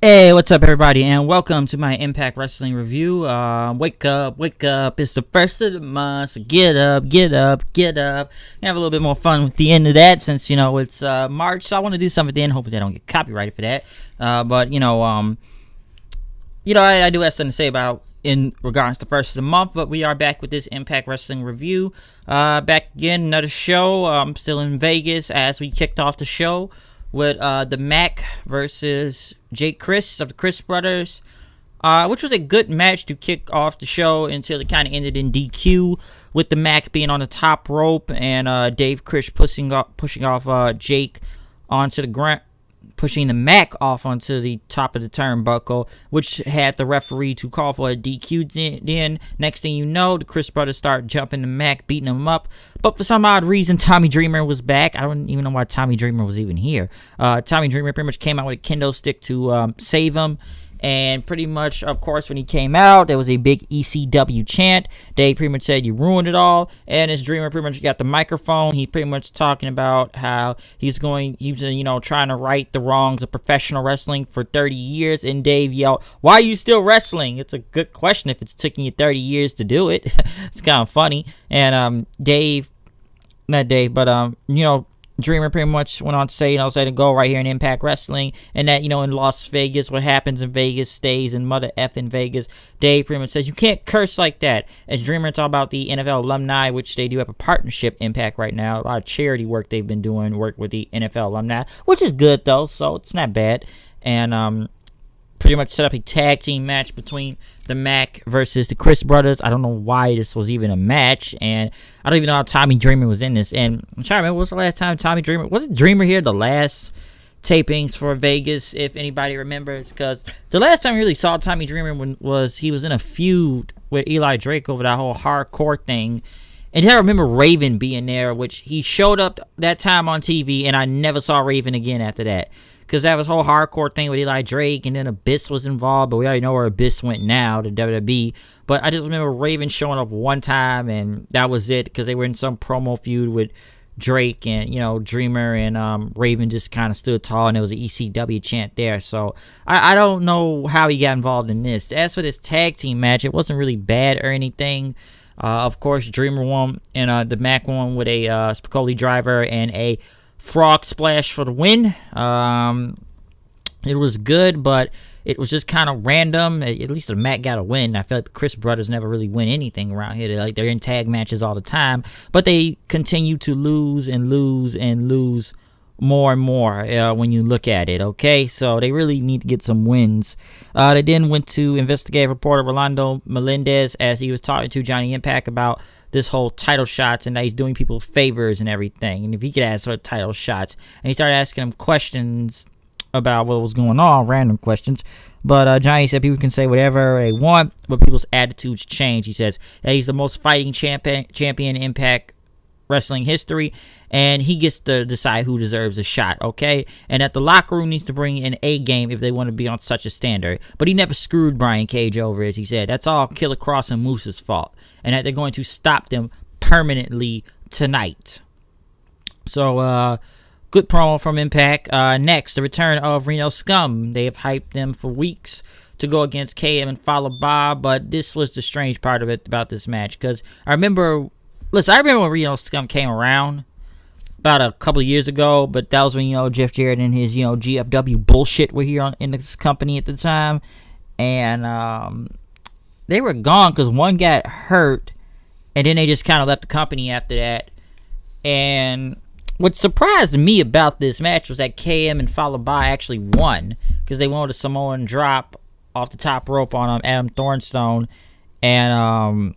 Hey, what's up, everybody, and welcome to my Impact Wrestling review. Wake up, wake up. It's the first of the month, so get up, get up, get up. Have a little bit more fun with the end of that since, it's March, so I want to do something then. Hopefully I don't get copyrighted for that. I do have something to say about in regards to the first of the month, but we are back with this Impact Wrestling review. Back again, another show. I'm still in Vegas as we kicked off the show with the Mac versus Jake Chris of the Chris Brothers, which was a good match to kick off the show until it kind of ended in DQ, with the Mac being on the top rope and Dave Chris pushing off Jake onto the ground, pushing the Mac off onto the top of the turnbuckle, which had the referee to call for a DQ. Then next thing you know, the Chris Brothers start jumping the Mac, beating him up. But for some odd reason, Tommy Dreamer was back. I don't even know why Tommy Dreamer was even here. Tommy Dreamer pretty much came out with a kendo stick to save him. And pretty much, of course, when he came out, there was a big ECW chant. Dave pretty much said, "You ruined it all." And his Dreamer pretty much got the microphone. He pretty much talking about how he's trying to right the wrongs of professional wrestling for 30 years. And Dave yelled, "Why are you still wrestling?" It's a good question if it's taking you 30 years to do it. It's kind of funny. And Dreamer pretty much went on to say, say to go right here in Impact Wrestling, and that, in Las Vegas, what happens in Vegas stays in mother effing Vegas. Dave pretty much says, you can't curse like that. As Dreamer talked about the NFL alumni, which they do have a partnership Impact right now. A lot of charity work they've been doing, work with the NFL alumni, which is good though, so it's not bad. And pretty much set up a tag team match between the Mac versus the Chris Brothers. I don't know why this was even a match, and I don't even know how Tommy Dreamer was in this. And I'm trying to remember, what was the last time Tommy Dreamer... Wasn't Dreamer here the last tapings for Vegas, if anybody remembers? Because the last time we really saw Tommy Dreamer was he was in a feud with Eli Drake over that whole hardcore thing. And then I remember Raven being there, which he showed up that time on TV, and I never saw Raven again after that. Because that was whole hardcore thing with Eli Drake, and then Abyss was involved, but we already know where Abyss went now, to WWE. But I just remember Raven showing up one time, and that was it, because they were in some promo feud with Drake and, Dreamer, and Raven just kind of stood tall, and there was an ECW chant there. So I don't know how he got involved in this. As for this tag team match, it wasn't really bad or anything. Of course, Dreamer won, and the Mac won with a Spicoli driver and a frog splash for the win. It was good, but it was just kind of random. At least the Mac got a win. I feel like the Chris Brothers never really win anything around here. They're in tag matches all the time, but they continue to lose and lose and lose more and more when you look at it. Okay, so they really need to get some wins. They then went to investigative reporter Rolando Melendez as he was talking to Johnny Impact about this whole title shots, and that he's doing people favors and everything, and if he could ask for title shots. And he started asking him questions about what was going on, random questions. But Johnny said people can say whatever they want, but people's attitudes change. He says that he's the most fighting champion in Impact Wrestling history, and he gets to decide who deserves a shot, okay? And that the locker room needs to bring an A game if they want to be on such a standard. But he never screwed Brian Cage over, as he said. That's all Killer Kross and Moose's fault, and that they're going to stop them permanently tonight. So, good promo from Impact. Next, the return of Reno Scum. They have hyped them for weeks to go against KM and Follow Bob, but this was the strange part of it about this match, because I remember when Reno Scum came around about a couple of years ago, but that was when, Jeff Jarrett and his, GFW bullshit were here in this company at the time. And they were gone because one got hurt, and then they just kind of left the company after that. And what surprised me about this match was that KM and Follow By actually won, because they won with a Samoan drop off the top rope on Adam Thornstone. And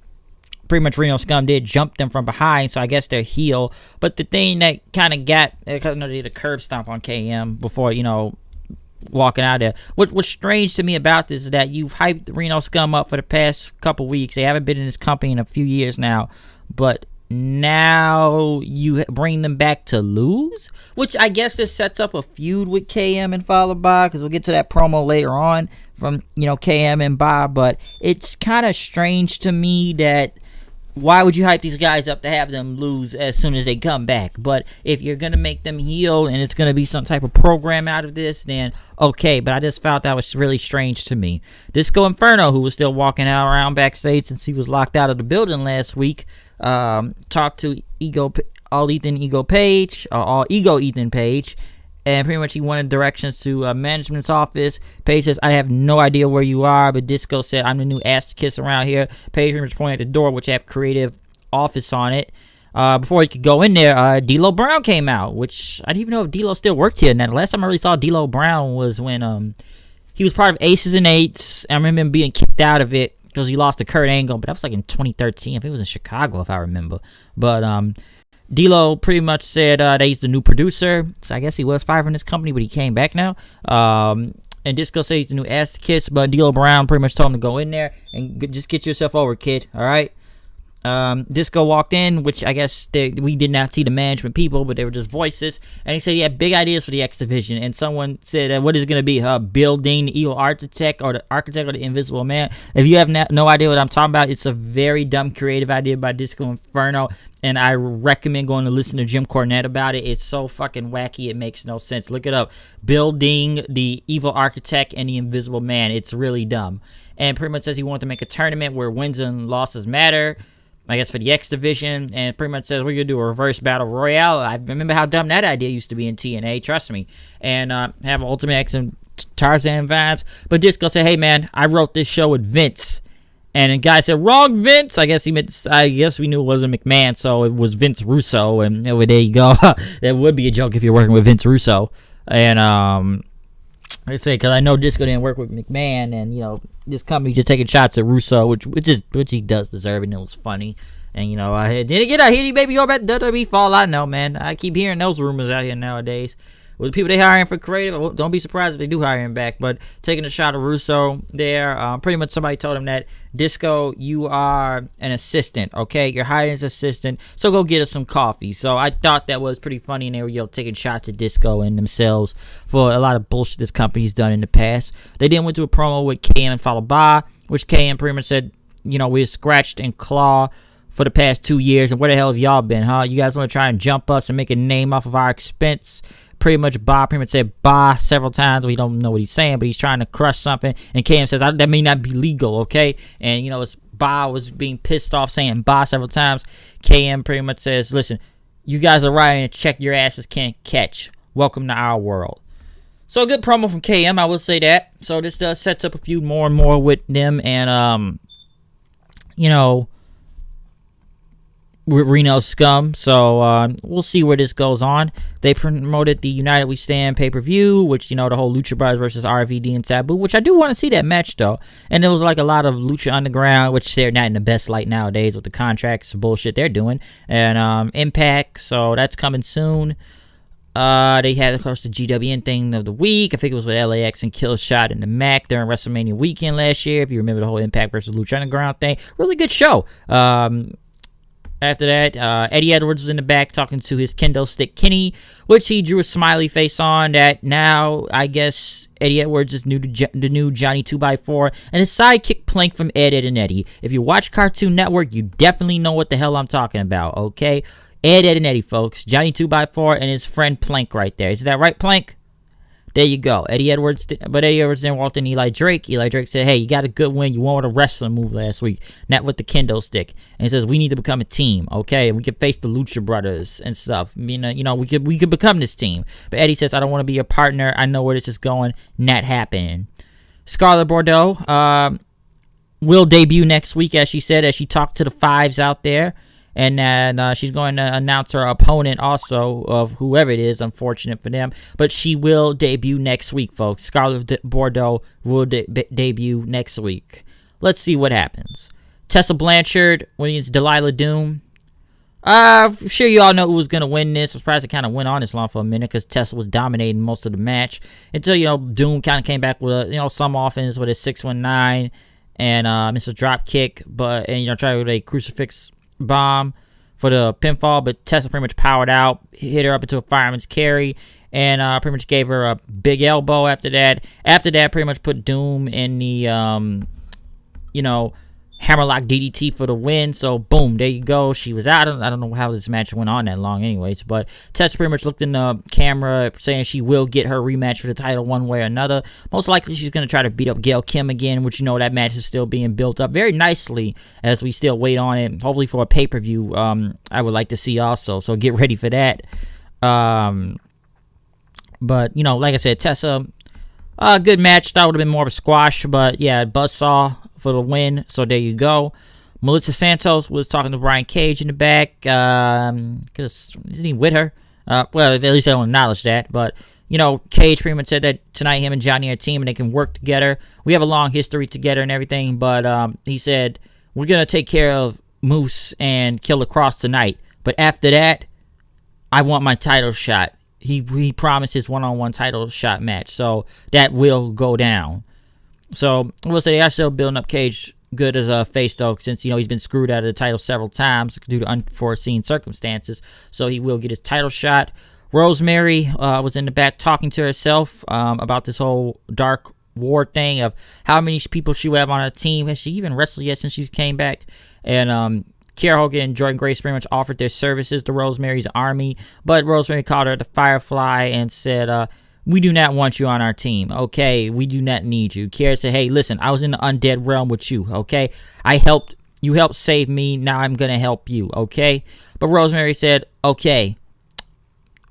pretty much Reno Scum did jump them from behind, so I guess they're heel. But the thing that kind of got, because they did a curb stomp on KM before, walking out there. What's strange to me about this is that you've hyped Reno Scum up for the past couple weeks. They haven't been in this company in a few years now, but now you bring them back to lose, which I guess this sets up a feud with KM and Follow By, because we'll get to that promo later on from KM and Bob. But it's kind of strange to me that why would you hype these guys up to have them lose as soon as they come back? But if you're going to make them heel and it's going to be some type of program out of this, then okay. But I just felt that was really strange to me. Disco Inferno, who was still walking out around backstage since he was locked out of the building last week, talked to All Ego Ethan Page, and pretty much he wanted directions to management's office. Page says, I have no idea where you are, but Disco said, I'm the new ass to kiss around here. Page pretty much pointed at the door, which have creative office on it. Before he could go in there, D'Lo Brown came out, which I didn't even know if D'Lo still worked here. Now, the last time I really saw D'Lo Brown was when he was part of Aces and Eights. I remember him being kicked out of it because he lost to Kurt Angle, but that was like in 2013. I think it was in Chicago, if I remember. But D'Lo pretty much said that he's the new producer. So I guess he was fired from this company, but he came back now. And Disco says he's the new ass to kiss, but D'Lo Brown pretty much told him to go in there and just get yourself over, kid. All right. Disco walked in, which I guess we did not see the management people, but they were just voices. And he said he had big ideas for the X Division. And someone said, what is it going to be? Building the Evil Architect or the Invisible Man? If you have no idea what I'm talking about, it's a very dumb creative idea by Disco Inferno. And I recommend going to listen to Jim Cornette about it. It's so fucking wacky, it makes no sense. Look it up. Building the Evil Architect and the Invisible Man. It's really dumb. And pretty much says he wanted to make a tournament where wins and losses matter, I guess, for the X Division, and pretty much says we're going to do a reverse battle royale. I remember how dumb that idea used to be in TNA, trust me. And have Ultimate X and Tarzan Vines. But Disco said, hey man, I wrote this show with Vince. And the guy said, wrong Vince. I guess we knew it wasn't McMahon, so it was Vince Russo. And there you go. That would be a joke if you're working with Vince Russo. And I say, because I know Disco didn't work with McMahon, and this company just taking shots at Russo, which he does deserve, and it was funny. And did it get a hitty baby over at WWE fall? I know, man. I keep hearing those rumors out here nowadays. With the people they hiring for creative, don't be surprised if they do hire him back. But taking a shot at Russo there, pretty much somebody told him that, Disco, you are an assistant, okay? You're hired as assistant, so go get us some coffee. So I thought that was pretty funny, and they were taking shots at Disco and themselves for a lot of bullshit this company's done in the past. They then went to a promo with KM and followed by, which KM pretty much said, we're scratched and claw for the past 2 years, and where the hell have y'all been, huh? You guys want to try and jump us and make a name off of our expense? Pretty much said "bah" several times. We don't know what he's saying, but he's trying to crush something. And KM says that may not be legal, okay? And it's "bah" was being pissed off saying "bah" several times. KM pretty much says, listen, you guys are right and check your asses can't catch. Welcome to our world. So a good promo from KM, I will say that. So this does sets up a few more and more with them, and with Reno Scum. So we'll see where this goes on. They promoted the United We Stand pay-per-view, which the whole Lucha Brothers versus RVD and Sabu, which I do want to see that match though. And there was like a lot of Lucha Underground, which they're not in the best light nowadays with the contracts bullshit they're doing, and Impact. So that's coming soon. They had, of course, the GWN thing of the week. I think it was with LAX and Killshot and the Mac during WrestleMania weekend last year. If you remember the whole Impact versus Lucha Underground thing, really good show. After that, Eddie Edwards was in the back talking to his kendo stick Kenny, which he drew a smiley face on. That now, I guess, Eddie Edwards is the new Johnny 2x4, and his sidekick Plank from Ed, Ed, and Eddie. If you watch Cartoon Network, you definitely know what the hell I'm talking about, okay? Ed, Ed, and Eddie, folks. Johnny 2x4 and his friend Plank right there. Is that right, Plank? There you go. Eddie Edwards then walked in Eli Drake. Eli Drake said, hey, you got a good win. You won with a wrestling move last week, not with the kendo stick. And he says, we need to become a team, okay? We could face the Lucha Brothers and stuff. We could become this team. But Eddie says, I don't want to be your partner. I know where this is going. Not happening. Scarlett Bordeaux will debut next week, as she said, as she talked to the fives out there. And then she's going to announce her opponent also, of whoever it is, unfortunate for them. But she will debut next week, folks. Scarlett Bordeaux will debut next week. Let's see what happens. Tessa Blanchard against Delilah Doom. I'm sure you all know who was going to win this. I'm surprised it kind of went on this long for a minute because Tessa was dominating most of the match. Until, Doom kind of came back with, some offense with a 619 and Mr. Drop Kick. Tried with a crucifix bomb for the pinfall, but Tessa pretty much powered out, hit her up into a fireman's carry, and pretty much gave her a big elbow after that. After that, pretty much put Doom in the, hammerlock DDT for the win. So boom, there you go. She was out. I don't know how this match went on that long anyways, but Tessa pretty much looked in the camera saying she will get her rematch for the title one way or another. Most likely she's going to try to beat up Gail Kim again, which that match is still being built up very nicely as we still wait on it, hopefully for a pay-per-view. I would like to see also, so get ready for that. But like I said, Tessa, good match. Thought it would have been more of a squash, but yeah, buzzsaw for the win. So there you go. Melissa Santos was talking to Brian Cage in the back. Cause isn't he with her? Well, at least I don't acknowledge that. But Cage pretty much said that tonight him and Johnny are a team and they can work together. We have a long history together and everything. But he said we're gonna take care of Moose and Killer Kross tonight. But after that, I want my title shot. He promised his one-on-one title shot match, so that will go down. So we'll say they are still building up Cage good as a face though, since he's been screwed out of the title several times due to unforeseen circumstances. So he will get his title shot. Rosemary was in the back talking to herself about this whole Dark War thing of how many people she would have on her team. Has she even wrestled yet since she came back? And Kiera Hogan and Jordan Grace pretty much offered their services to Rosemary's army, but Rosemary called her the Firefly and said, we do not want you on our team, okay? We do not need you. Kiera said, hey, listen, I was in the undead realm with you, okay? You helped save me, now I'm going to help you, okay? But Rosemary said, okay,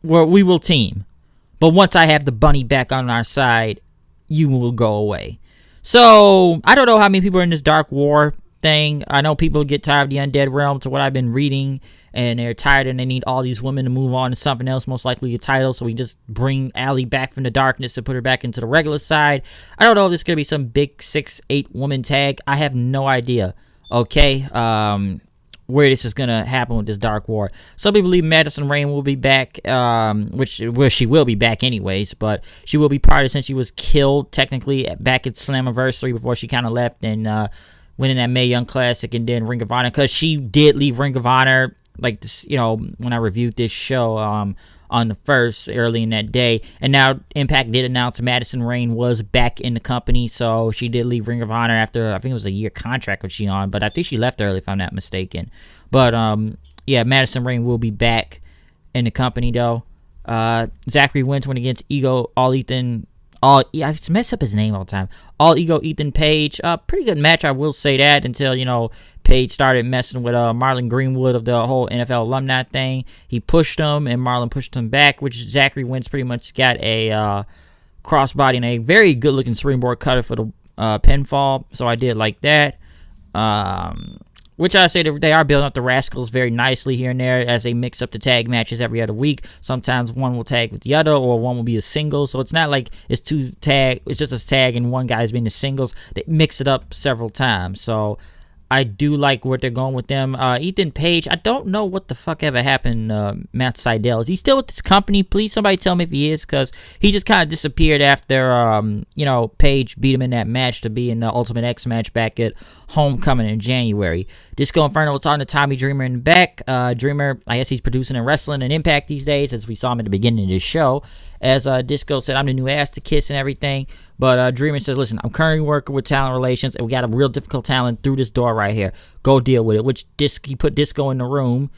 well, we will team, but once I have the bunny back on our side, you will go away. So, I don't know how many people are in this Dark War thing. I know people get tired of the undead realm, to what I've been reading, and they're tired and they need all these women to move on to something else, most likely a title. So we just bring Allie back from the darkness and put her back into the regular side. I don't know if this is gonna be some big 6-8 woman tag. I have no idea. Okay, where this is gonna happen with this Dark War. Some people believe Madison Rayne will be back, where she will be back anyways, but she will be part of it since she was killed technically back at Slammiversary before she kind of left and winning that Mae Young Classic and then Ring of Honor, because she did leave Ring of Honor, like this, when I reviewed this show on the first early in that day. And now Impact did announce Madison Rayne was back in the company, so she did leave Ring of Honor after, I think it was a year contract was she on, but I think she left early if I'm not mistaken. But yeah, Madison Rayne will be back in the company though. Zachary Wentz went against I mess up his name all the time. All Ego Ethan Page. Pretty good match, I will say that, until, Page started messing with Marlon Greenwood of the whole NFL alumni thing. He pushed him, and Marlon pushed him back, which Zachary Wentz pretty much got a crossbody and a very good-looking springboard cutter for the pinfall, so I did like that. Which I say that they are building up the Rascals very nicely here and there as they mix up the tag matches every other week. Sometimes one will tag with the other, or one will be a single. So it's not like it's it's just a tag and one guy's being the singles. They mix it up several times. So I do like where they're going with them. Ethan Page, I don't know what the fuck ever happened. Matt Sydal, is he still with this company? Please, somebody tell me if he is, because he just kind of disappeared after, Page beat him in that match to be in the Ultimate X match back at Homecoming in January. Disco Inferno was talking to Tommy Dreamer in the back. Dreamer, I guess he's producing and wrestling and Impact these days, as we saw him at the beginning of this show. As Disco said, I'm the new ass to kiss and everything. But Dreamer says, listen, I'm currently working with talent relations, and we got a real difficult talent through this door right here. Go deal with it. Which he put Disco in the room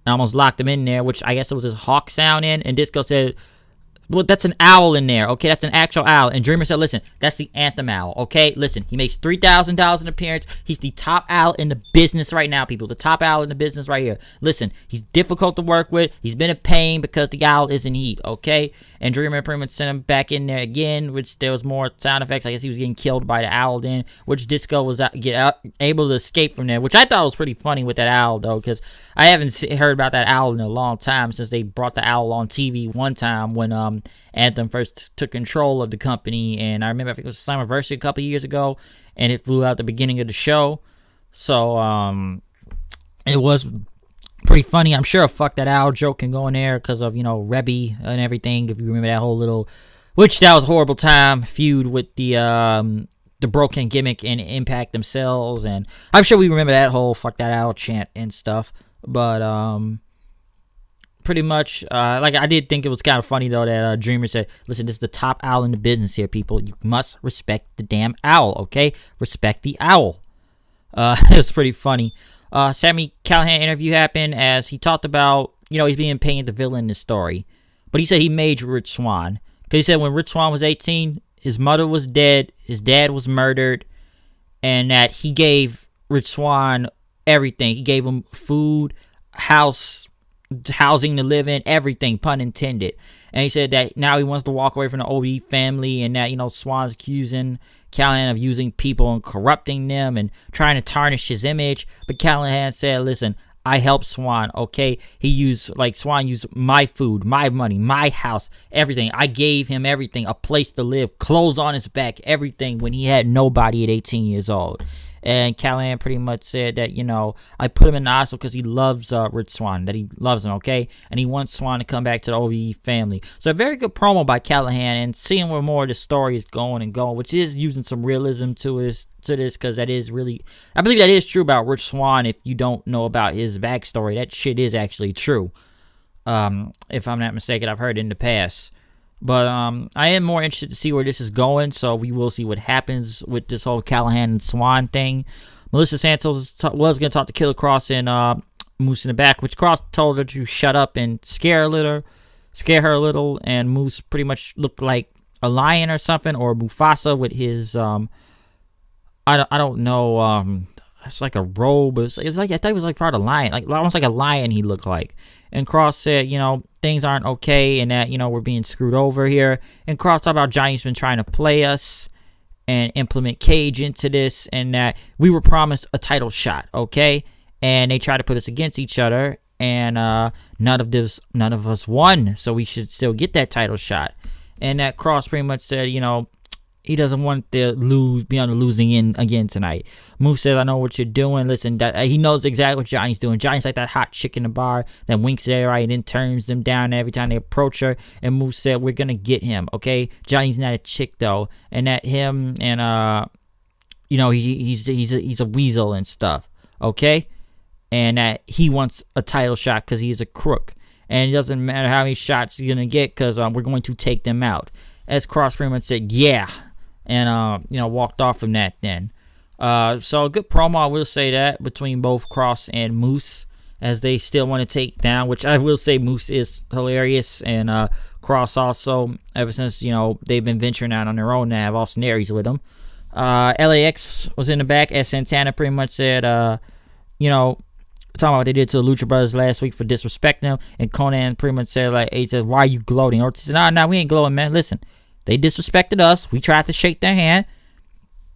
and almost locked him in there, which I guess it was his hawk sound in. And Disco said, well, that's an owl in there, okay? That's an actual owl. And Dreamer said, listen, that's the Anthem owl, okay? Listen, he makes $3,000 an appearance. He's the top owl in the business right now, people. The top owl in the business right here. Listen, he's difficult to work with. He's been a pain because the owl is in heat, okay? And Dreamer pretty much sent him back in there again, which there was more sound effects. I guess he was getting killed by the owl then, which Disco was able to escape from there, which I thought was pretty funny with that owl, though, because I haven't heard about that owl in a long time since they brought the owl on TV one time when Anthem first took control of the company. And I remember, I think it was Slammiversary a couple years ago, and it flew out at the beginning of the show. So it was pretty funny. I'm sure a fuck that owl joke can go in there because of, Rebby and everything. If you remember that whole little, which that was a horrible time, feud with the Broken Gimmick and Impact themselves. And I'm sure we remember that whole fuck that owl chant and stuff. But pretty much, I did think it was kind of funny, though, that Dreamer said, listen, this is the top owl in the business here, people. You must respect the damn owl, okay? Respect the owl. It was pretty funny. Sami Callihan interview happened as he talked about, he's being painted the villain in the story. But he said he made Rich Swann. Because he said when Rich Swann was 18, his mother was dead, his dad was murdered, and that he gave Rich Swann everything. He gave him food, housing to live in, everything, pun intended. And he said that now he wants to walk away from the OVE family, and that, Swann's accusing Callihan of using people and corrupting them and trying to tarnish his image. But Callihan said, listen, I helped Swann, okay? Swann used my food, my money, my house, everything. I gave him everything, a place to live, clothes on his back, everything when he had nobody at 18 years old. And Callihan pretty much said that, I put him in the hospital because he loves Rich Swann, that he loves him, okay? And he wants Swann to come back to the OVE family. So a very good promo by Callihan, and seeing where more of the story is going, which is using some realism to this, because that is really, I believe that is true about Rich Swann. If you don't know about his backstory, that shit is actually true. If I'm not mistaken, I've heard it in the past. But I am more interested to see where this is going, so we will see what happens with this whole Callihan and Swann thing. Melissa Santos was going to talk to Killer Kross and Moose in the back, which Kross told her to shut up and scare her a little, and Moose pretty much looked like a lion or something, or Mufasa with his, I don't know, it's like a robe. It's like, I thought it was like part of a lion, like almost like a lion he looked like. And Kross said, things aren't okay, and that, we're being screwed over here. And Kross talked about Johnny's been trying to play us and implement Cage into this, and that we were promised a title shot, okay? And they tried to put us against each other, and none of us won, so we should still get that title shot. And that Kross pretty much said, he doesn't want to be on the losing end again tonight. Moose says, I know what you're doing. Listen, he knows exactly what Johnny's doing. Johnny's like that hot chick in the bar that winks at everybody and then turns them down every time they approach her. And Moose said, we're going to get him, okay? Johnny's not a chick, though. And that him and, he's a weasel and stuff, okay? And that he wants a title shot because he's a crook. And it doesn't matter how many shots you're going to get because we're going to take them out. As Kross pretty much said, yeah. And, walked off from that then. So a good promo, I will say that, between both Kross and Moose, as they still want to take down, which I will say Moose is hilarious, and Kross also, ever since, they've been venturing out on their own, they have Austin Aries with them. LAX was in the back, as Santana pretty much said, talking about what they did to the Lucha Brothers last week for disrespecting them, and Conan pretty much said, he said, why are you gloating? Or he said, nah, we ain't gloating, man, listen. They disrespected us. We tried to shake their hand.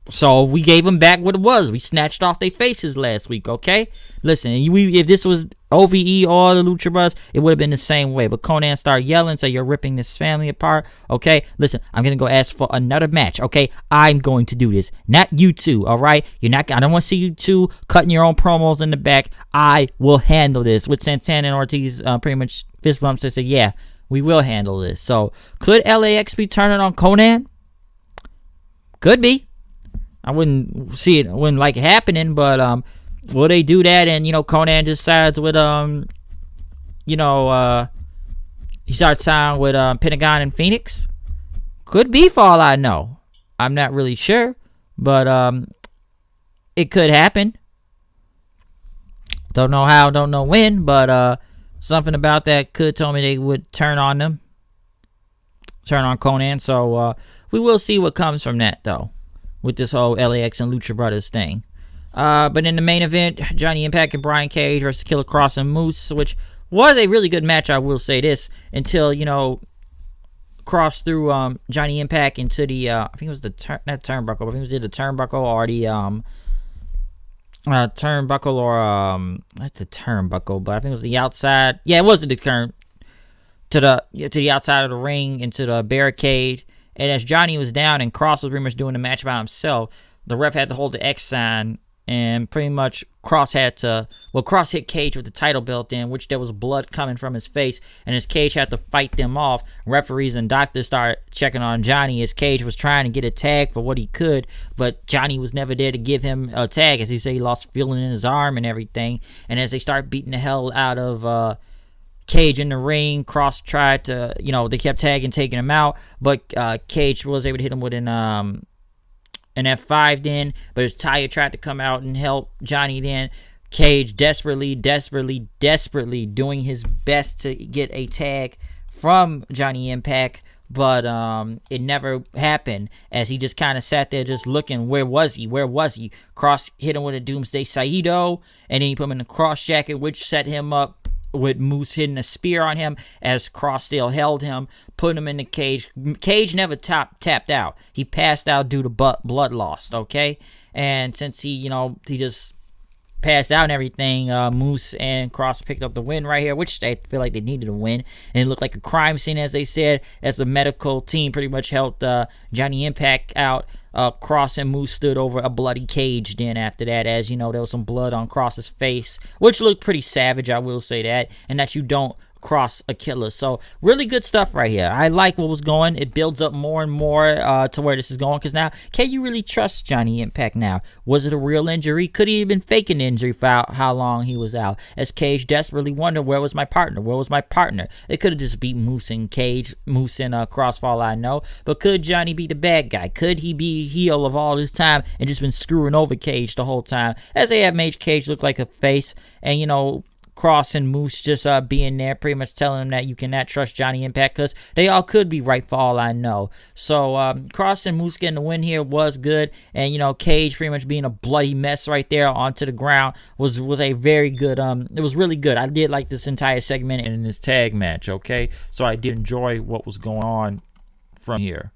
So we gave them back what it was. We snatched off their faces last week, okay? Listen, if this was OVE or the Lucha Brothers, it would have been the same way. But Conan started yelling, so you're ripping this family apart, okay? Listen, I'm going to go ask for another match, okay? I'm going to do this. Not you two, all right? I don't want to see you two cutting your own promos in the back. I will handle this. With Santana and Ortiz pretty much fist bumps, they said, yeah, we will handle this. So, could LAX be turning on Conan? Could be. I wouldn't see it. I wouldn't like it happening, but will they do that? And Conan just sides with he starts signing with Pentagon and Phoenix. Could be, for all I know. I'm not really sure, but it could happen. Don't know how, don't know when, but something about that could tell me they would turn on Conan. So we will see what comes from that, though, with this whole LAX and Lucha Brothers thing. But in the main event, Johnny Impact and Brian Cage versus Killer Kross and Moose, which was a really good match, I will say this, until, Kross threw Johnny Impact into the, I think it was the turnbuckle, but I think it was either the turnbuckle or the, turnbuckle or that's a turnbuckle, but I think it was the outside. Yeah, it was the turn to the outside of the ring into the barricade. And as Johnny was down and Kross was pretty much doing the match by himself, the ref had to hold the X sign, and pretty much Kross hit Cage with the title belt in, which there was blood coming from his face, and as Cage had to fight them off, referees and doctors started checking on Johnny as Cage was trying to get a tag for what he could, but Johnny was never there to give him a tag, as he said he lost feeling in his arm and everything. And as they start beating the hell out of Cage in the ring, Kross tried to, they kept tagging, taking him out, but Cage was able to hit him with an an F5 then, but his tire tried to come out and help Johnny then. Cage desperately doing his best to get a tag from Johnny Impact, but it never happened, as he just kind of sat there just looking. Where was he? Kross hit him with a Doomsday Saito, and then he put him in the cross jacket, which set him up with Moose hitting a spear on him, as Kross still held him, put him in the cage. Cage never tapped out. He passed out due to blood loss, okay? And since he just passed out and everything, Moose and Kross picked up the win right here, which they feel like they needed to win. And it looked like a crime scene, as they said, as the medical team pretty much helped Johnny Impact out. Kross and Moose stood over a bloody cage then after that, as there was some blood on Kross's face, which looked pretty savage, I will say that, and that you don't cross a killer. So really good stuff right here. I like what was going. It builds up more and more to where this is going, because now, can you really trust Johnny Impact now? Was it a real injury? Could he have been faking the injury for how long he was out? As Cage desperately wondered, where was my partner? It could have just beat Moose and Kross for all I know, but could Johnny be the bad guy? Could he be heel of all this time and just been screwing over Cage the whole time, as they have made Cage look like a face? And Kross and Moose just being there, pretty much telling him that you cannot trust Johnny Impact, because they all could be right for all I know. So Kross and Moose getting the win here was good, and Cage pretty much being a bloody mess right there onto the ground was a very good. It was really good. I did like this entire segment in this tag match. Okay, so I did enjoy what was going on from here.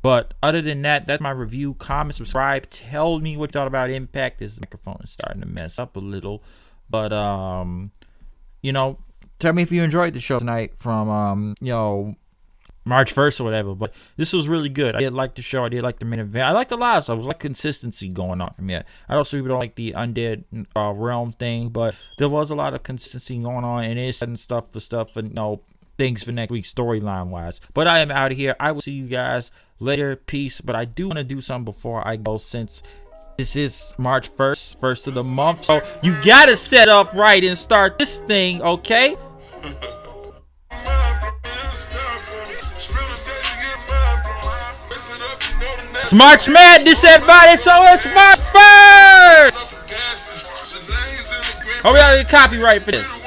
But other than that, that's my review. Comment, subscribe, tell me what you thought about Impact. This microphone is starting to mess up a little. But, tell me if you enjoyed the show tonight from, March 1st or whatever. But this was really good. I did like the show. I did like the main event. I liked a lot of stuff. It was like consistency going on from here. I know some people don't like the Undead Realm thing, but there was a lot of consistency going on, and it's setting stuff for things for next week storyline-wise. But I am out of here. I will see you guys later. Peace. But I do want to do something before I go, since this is March 1st, first of the month. So you gotta set up right and start this thing, okay? It's March Madness, everybody, so it's March 1st! Oh, we got a copyright for this.